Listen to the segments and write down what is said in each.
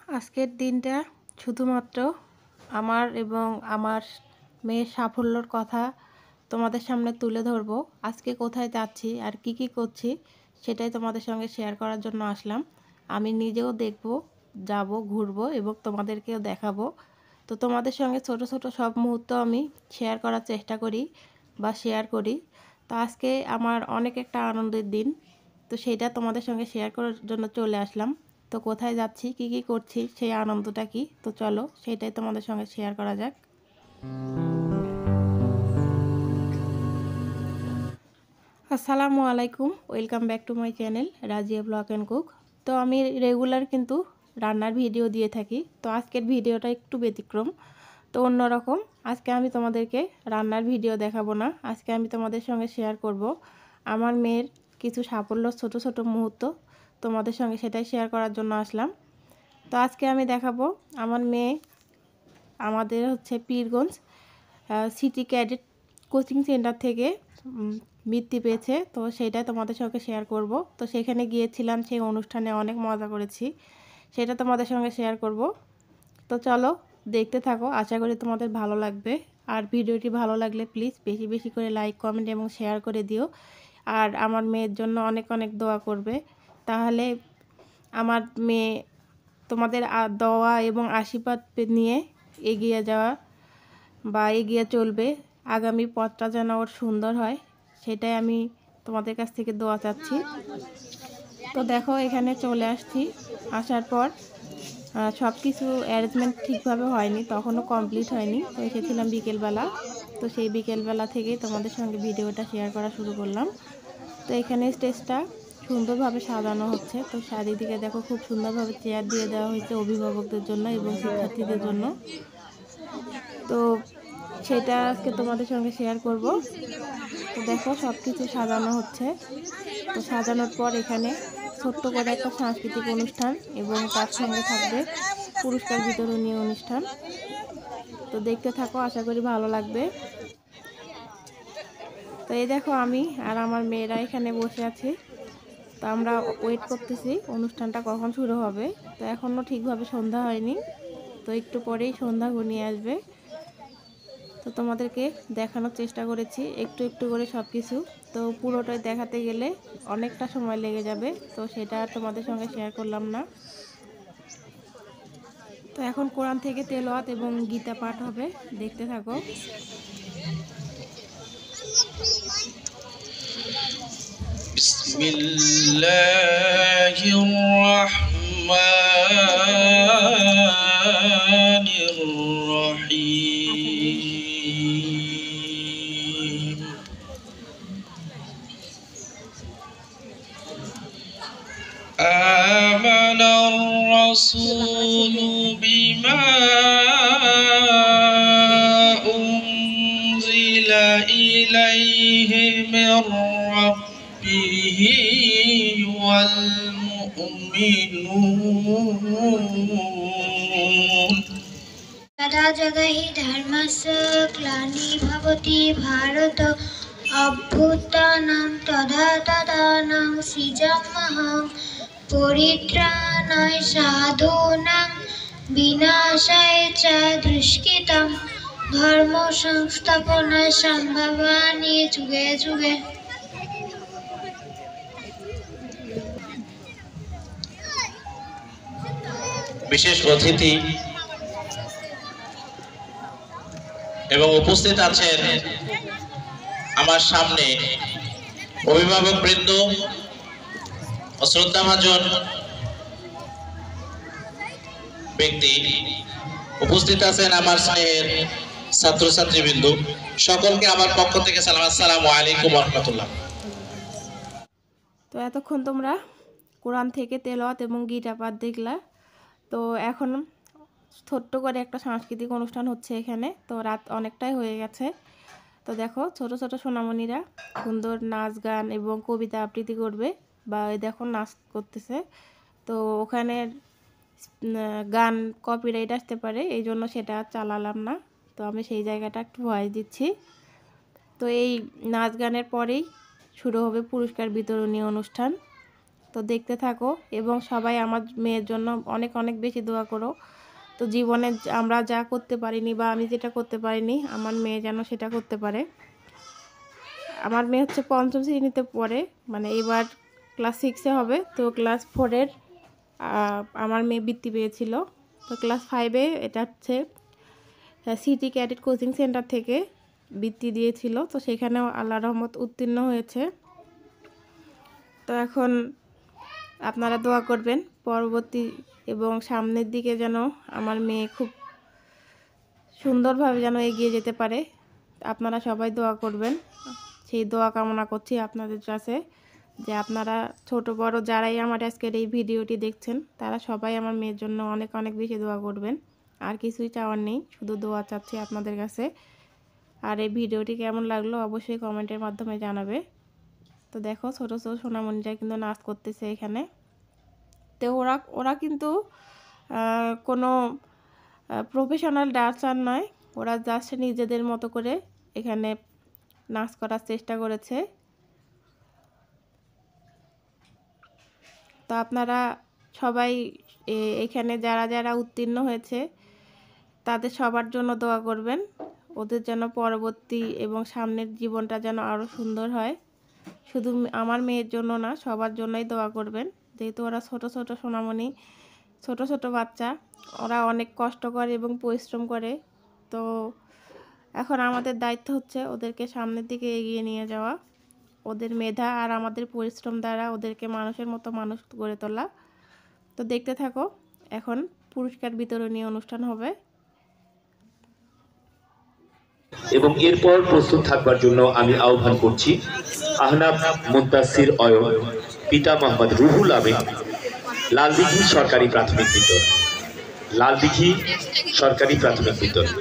আজকের দিনটা শুধুমাত্র আমার এবং আমার মেয়ের সাফল্যর কথা তোমাদের সামনে তুলে ধরবো। আজকে কোথায় যাচ্ছি আর কি করছি সেটাই তোমাদের সঙ্গে শেয়ার করার জন্য আসলাম। আমি নিজেও দেখব, যাব, ঘুরবো এবং তোমাদেরকেও দেখাবো। তো তোমাদের সঙ্গে ছোট ছোট সব মুহূর্ত আমি শেয়ার করার চেষ্টা করি বা শেয়ার করি। তো আজকে আমার অনেক একটা আনন্দের দিন, তো সেটা তোমাদের সঙ্গে শেয়ার করার জন্য চলে আসলাম। তো কোথায় যাচ্ছি, কি করছি, সেই আনন্দটা কি, তো চলো সেটাই তোমাদের সঙ্গে শেয়ার করা যাক। আসসালামু আলাইকুম, welcome back to my channel Razia blog and cook. তো আমি রেগুলার কিন্তু রান্নার ভিডিও দিয়ে থাকি, তো আজকের ভিডিওটা একটু ব্যতিক্রম, তো অন্যরকম। আজকে আমি তোমাদেরকে রান্নার ভিডিও দেখাবো না, আজকে আমি তোমাদের সঙ্গে শেয়ার করব আমার মেয়ের কিছু সাফল্য, ছোট ছোট মুহূর্ত তোমাদের সঙ্গে, সেটাই শেয়ার করার জন্য আসলাম। তো আজকে আমি দেখাবো আমার মেয়ে আমাদের Pirganj city cadet coaching centre থেকে বৃত্তি পেয়েছে, তো সেটাই তোমাদের সঙ্গে শেয়ার করব। তো সেখানে গিয়েছিলাম, সেই অনুষ্ঠানে অনেক মজা করেছি, সেটা তোমাদের সঙ্গে শেয়ার করব। তো চলো দেখতে থাকো, আশা করি তোমাদের ভালো লাগবে। আর ভিডিওটি ভালো লাগলে প্লিজ বেশি বেশি করে লাইক, কমেন্ট এবং শেয়ার করে দিও। আর আমার মেয়ের জন্য অনেক অনেক দোয়া করবে, তাহলে আমার মেয়ে তোমাদের দোয়া এবং আশীর্বাদ নিয়ে এগিয়ে যাওয়া বা এগিয়ে চলবে। আগামী পথটা যেন ওর সুন্দর হয়, সেটাই আমি তোমাদের কাছ থেকে দোয়া চাচ্ছি। তো দেখো এখানে চলে আসছি, আসার পর সব কিছু অ্যারেঞ্জমেন্ট ঠিকভাবে হয়নি, তখনও কমপ্লিট হয়নি। তো এসেছিলাম বিকেলবেলা, তো সেই বিকেলবেলা থেকেই তোমাদের সঙ্গে ভিডিওটা শেয়ার করা শুরু করলাম। তো এখানে স্টেজটা সুন্দরভাবে সাজানো হচ্ছে, তো চারিদিকে দেখো খুব সুন্দরভাবে চেয়ার দিয়ে দেওয়া হয়েছে অভিভাবকদের জন্য এবং শিক্ষার্থীদের জন্য। তো সেটা আজকে তোমাদের সঙ্গে শেয়ার করব। তো দেখো সব কিছু সাজানো হচ্ছে, তো সাজানোর পর এখানে ছোট্ট করে একটা সাংস্কৃতিক অনুষ্ঠান এবং তার সঙ্গে থাকবে পুরস্কার বিতরণী অনুষ্ঠান। তো দেখতে থাকো, আশা করি ভালো লাগবে। তো এই দেখো আমি আর আমার মেয়েরা এখানে বসে আছি, তো আমরা ওয়েট করতেছি অনুষ্ঠানটা কখন শুরু হবে। তো এখনও ঠিকভাবে সন্ধ্যা হয়নি, তো একটু পরেই সন্ধ্যা ঘনিয়ে আসবে। তো তোমাদেরকে দেখানোর চেষ্টা করেছি একটু একটু করে সব কিছু, তো পুরোটাই দেখাতে গেলে অনেকটা সময় লেগে যাবে, তো সেটা আর তোমাদের সঙ্গে শেয়ার করলাম না। তো এখন কোরআন থেকে তেলাওয়াত এবং গীতা পাঠ হবে, দেখতে থাকো। বিসমিল্লাহির রহমানির রহিম। আমানার রাসূলু বিমা উনজিলা ইলাইহি মির রাব্বিহি ওয়াল মুমিনুন। तदा जगहि धर्मस्य ग्लानिर्भवति भारत अभ्युत्थानं तदाततानं सृजाम्यहं परित्राणाय साधूनां विनाशाय च दुष्कृतं धर्म संस्थापनाय सम्भवामि जुगे जुगे। বিশেষ অতিথি এবং উপস্থিত আছেন আমার সামনে অভিভাবক বৃন্দ ও শ্রদ্ধাভাজন ব্যক্তি, উপস্থিত আছেন আমার স্নেহের ছাত্রছাত্রীবৃন্দ, সকলকে আমার পক্ষ থেকে সালাম, আসসালামু আলাইকুম ওয়া রাহমাতুল্লাহ। তো এতক্ষণ তোমরা কোরআন থেকে তেলাওয়াত এবং গীতা পাঠ দেখলা, তো এখন ছোট্ট করে একটা সাংস্কৃতিক অনুষ্ঠান হচ্ছে এখানে। তো রাত অনেকটাই হয়ে গেছে, তো দেখো ছোট ছোট সোনামণিরা সুন্দর নাচ গান এবং কবিতা আবৃত্তি করবে, বা এই দেখো নাচ করতেছে। তো ওখানে গান কপিরাইট আসতে পারে, এই জন্য সেটা চালালাম না, তো আমি সেই জায়গাটা একটু ভয়েস দিচ্ছি। তো এই নাচ গানের পরেই শুরু হবে পুরস্কার বিতরণী অনুষ্ঠান। তো দেখতে থাকো এবং সবাই আমার মেয়ের জন্য অনেক অনেক বেশি দোয়া করো। তো জীবনে আমরা যা করতে পারিনি বা আমি যেটা করতে পারিনি আমার মেয়ে যেন সেটা করতে পারে। আমার মেয়ে হচ্ছে 5ম শ্রেণীতে পড়ে, মানে এবার ক্লাস 6-এ হবে। তো ক্লাস 4-এর আমার মেয়ে বৃত্তি পেয়েছিল। তো ক্লাস 5-এ এটা হচ্ছে সিটি ক্যাডেট কোচিং সেন্টার থেকে বৃত্তি দিয়েছিল। তো সেখানেও আল্লাহর রহমত উত্তীর্ণ হয়েছে। তো এখন আপনারা দোয়া করবেন পরবর্তী এবং সামনের দিকে যেন আমার মেয়ে খুব সুন্দরভাবে যেন এগিয়ে যেতে পারে। আপনারা সবাই দোয়া করবেন, সেই দোয়া কামনা করছি আপনাদের কাছে যে আপনারা ছোট বড় যারাই আমার আজকের এই ভিডিওটি দেখছেন তারা সবাই আমার মেয়ের জন্য অনেক অনেক বেশি দোয়া করবেন। আর কিছুই চাওয়ার নেই, শুধু দোয়া চাচ্ছি আপনাদের কাছে। আর এই ভিডিওটি কেমন লাগলো অবশ্যই কমেন্টের মাধ্যমে জানাবে। তো দেখো ছোট ছোট সোনামণিরা কিন্তু নাচ করতেছে এখানে। তো ওরা কিন্তু কোনো প্রফেশনাল ডান্সার নয়, ওরা জাস্ট নিজেদের মতো করে এখানে নাচ করার চেষ্টা করেছে। তো আপনারা সবাই এখানে যারা যারা উত্তীর্ণ হয়েছে তাদের সবার জন্য দোয়া করবেন, ওদের যেন পরবর্তী এবং সামনের জীবনটা যেন আরও সুন্দর হয়। শুধু আমার মেয়ের জন্য না, সবার জন্যই দোয়া করবেন, যেহেতু ওরা ছোট ছোট সোনামণি, ছোট ছোট বাচ্চা, ওরা অনেক কষ্ট করে এবং পরিশ্রম করে। তো এখন আমাদের দায়িত্ব হচ্ছে ওদেরকে সামনের দিকে এগিয়ে নিয়ে যাওয়া, ওদের মেধা আর আমাদের পরিশ্রম দ্বারা ওদেরকে মানুষের মতো মানুষ গড়ে তোলা। তো দেখতে থাকো, এখন পুরস্কার বিতরণী অনুষ্ঠান হবে। এবং এরপর প্রস্তুত থাকবার জন্য আমি আহ্বান করছি আহনাব মুন্তাসির অয়ন, পিতা মোহাম্মদ রুহুল আমিন, লালদিঘি সরকারি প্রাথমিক বিদ্যালয়, লালদিঘি সরকারি প্রাথমিক বিদ্যালয়।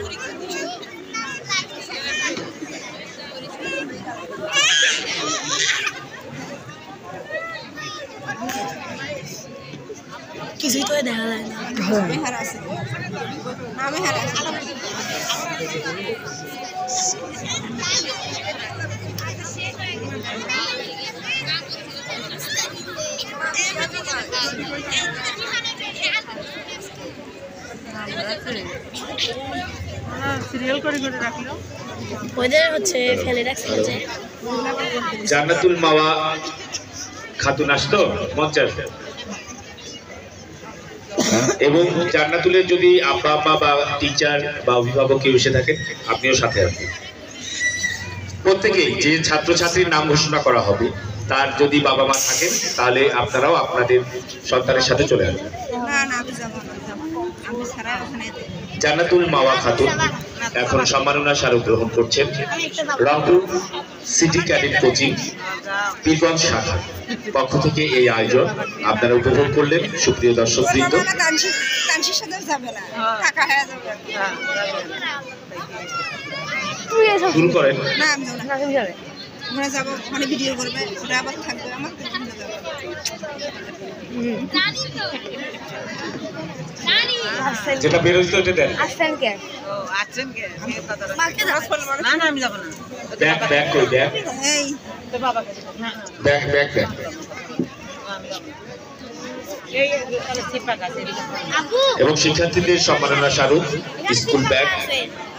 কিছুই তো দেখা যায় না। ওদের হচ্ছে ফেলে রাখছে যে জান্নাতুল মাওয়া খাতুন আসতো মঞ্চে আসতো। এবং জান্নাতুলের যদি আব্বা আম্মা বা টিচার বা অভিভাবক কেউ এসে থাকেন আপনিও সাথে আসবেন। প্রত্যেকেই যে ছাত্রছাত্রীর নাম ঘোষণা করা হবে তার যদি বাবা মা থাকেন তাহলে আপনারাও আপনাদের সন্তানের সাথে চলে আসবেন। জান্নাতুল মাওয়া খাতুন এখন সম্মাননা স্মারক গ্রহণ করছেন Rangpur city cadet coaching Pirganj শাখা পক্ষ থেকে এই আয়োজন আপনারা উপভোগ করলেন। সুপ্রিয় দর্শক বৃন্দ, শুরু করেন। যেটা বেরোইতো এটা দেন। ব্যাগ ব্যাগ কই ব্যাগ ব্যাগ ব্যাগ ব্যাগ। এবং শিক্ষার্থীদের সম্মাননা স্মারক স্কুল ব্যাগ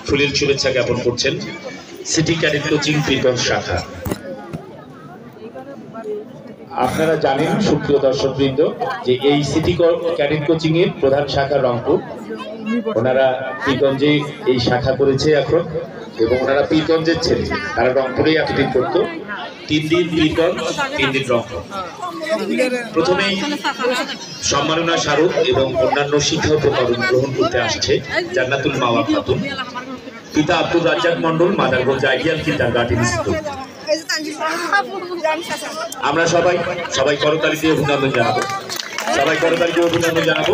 ফুলের শুভেচ্ছা জ্ঞাপন করছেন সিটি ক্যাডেট কোচিং পীরগঞ্জ শাখা। আপনারা জানেন সুপ্রিয় দর্শকবৃন্দ যে এই সিটি ক্যাডেট কোচিং এর প্রধান শাখা রংপুর, ওনারা পীরগঞ্জে এই শাখা করেছে এখন, এবং ওনারা পীরগঞ্জের ছেলে, তারা রংপুরে এতদিন করতো। 3 দিন পীরগঞ্জ 3 দিন রংপুর। প্রথমেই সম্মাননা স্মারক এবং অন্যান্য শিক্ষা উপকরণ গ্রহণ করতে আসছে জান্নাতুল মাওয়া খাতুন, পিতা Abdur Razzak Mondal, Madarganj ideal kindergarten school. আমরা সবাই করতালি দিয়ে অভিনন্দন জানাবো, সবাই করতালি দিয়ে অভিনন্দন জানাবো।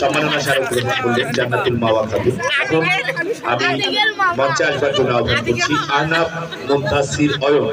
সম্মাননা স্মারক গ্রহণ করলেন জান্নাতুল মাওয়া খাতুন। এখন আমি মঞ্চে আসবার জন্য আহ্বান করছি আহনাব মুন্তাসির অয়ন।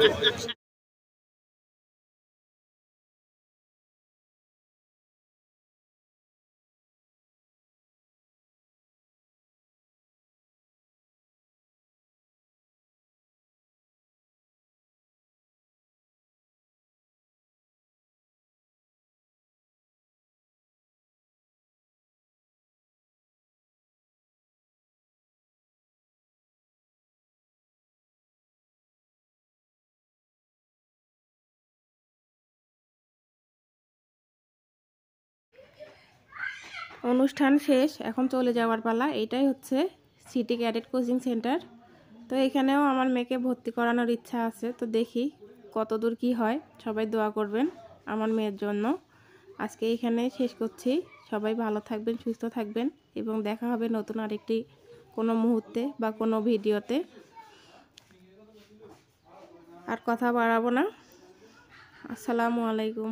অনুষ্ঠান শেষ, এখন চলে যাওয়ার পালা। এটাই হচ্ছে সিটি ক্যাডেট কোচিং সেন্টার। তো এখানেও আমার মেয়েকে ভর্তি করানোর ইচ্ছা আছে, তো দেখি কতদূর কি হয়। সবাই দোয়া করবেন আমার মেয়ের জন্য। আজকে এখানে শেষ করছি। সবাই ভালো থাকবেন, সুস্থ থাকবেন এবং দেখা হবে নতুন আরেকটি কোনো মুহূর্তে বা কোনো ভিডিওতে। আর কথা বাড়াবো না। আসসালামু আলাইকুম।